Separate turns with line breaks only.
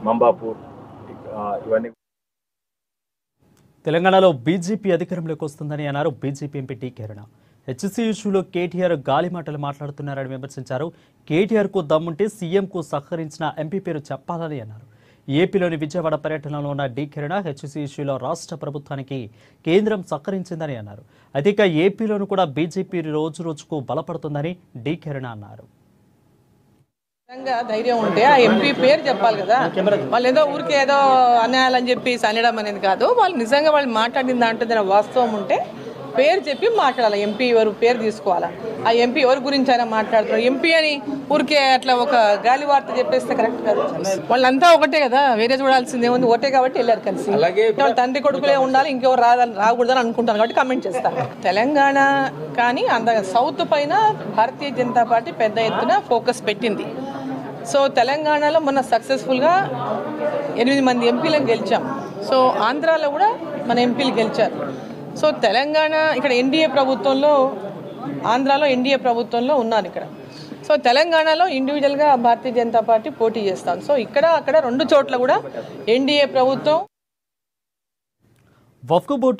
మంబాపూర్ ఇవన్నీ.
తెలంగాణలో బీజేపీ అధికారంలోకి వస్తుందని అన్నారు బీజేపీ ఎంపీ టీకే రమణ. హెచ్సీ ఇష్యూలో కేటీఆర్ గాలి మాటలు మాట్లాడుతున్నారని విమర్శించారు. కేటీఆర్కు దమ్ముంటే సీఎంకు సహకరించిన ఎంపీ పేరు చెప్పాలని అన్నారు. ఏపీలోని విజయవాడ పర్యటనలో ఉన్న డీకే రమణ హెచ్సీ ఇష్యూలో రాష్ట్ర ప్రభుత్వానికి కేంద్రం సహకరించిందని అన్నారు. అయితే ఇక ఏపీలోనూ కూడా బీజేపీ రోజు రోజుకు బలపడుతుందని డీకే రమణ అన్నారు.
ధైర్యం ఉంటే ఆ ఎంపీ పేరు చెప్పాలి కదా. వాళ్ళు ఏదో ఊరికే ఏదో అన్యాయాలని చెప్పి అనడం అనేది కాదు. వాళ్ళు నిజంగా వాళ్ళు మాట్లాడిన దాంట్లో వాస్తవం ఉంటే పేరు చెప్పి మాట్లాడాలి. ఎంపీ ఎవరు పేరు తీసుకోవాలా. ఆ ఎంపీ ఎవరి గురించి అయినా మాట్లాడుతున్నారు. ఎంపీ అని ఊరికే అట్లా ఒక గాలి వార్త చెప్పేస్తే కరెక్ట్ కాదు. వాళ్ళంతా ఒకటే కదా, వేరే చూడాల్సింది ఏముంది. ఒకటే కాబట్టి వెళ్ళారు కలిసి. వాళ్ళ తండ్రి కొడుకులే ఉండాలి, ఇంకెవరు రాకూడదని అనుకుంటాను కాబట్టి కమెంట్ చేస్తాను. తెలంగాణ కానీ అంత సౌత్ పైన భారతీయ జనతా పార్టీ పెద్ద ఎత్తున ఫోకస్ పెట్టింది. సో తెలంగాణలో మొన్న సక్సెస్ఫుల్గా 8 మంది ఎంపీలను గెలిచాం. సో ఆంధ్రాలో కూడా మన ఎంపీలు గెలిచారు. సో తెలంగాణ ఇక్కడ ఎన్డీఏ ప్రభుత్వంలో, ఆంధ్రాలో ఎన్డీఏ ప్రభుత్వంలో ఉన్నారు ఇక్కడ. సో తెలంగాణలో ఇండివిజువల్గా భారతీయ జనతా పార్టీ పోటీ చేస్తాం. సో ఇక్కడ అక్కడ 2 చోట్ల కూడా ఎన్డీఏ ప్రభుత్వం
వక్ఫ్ బోర్డు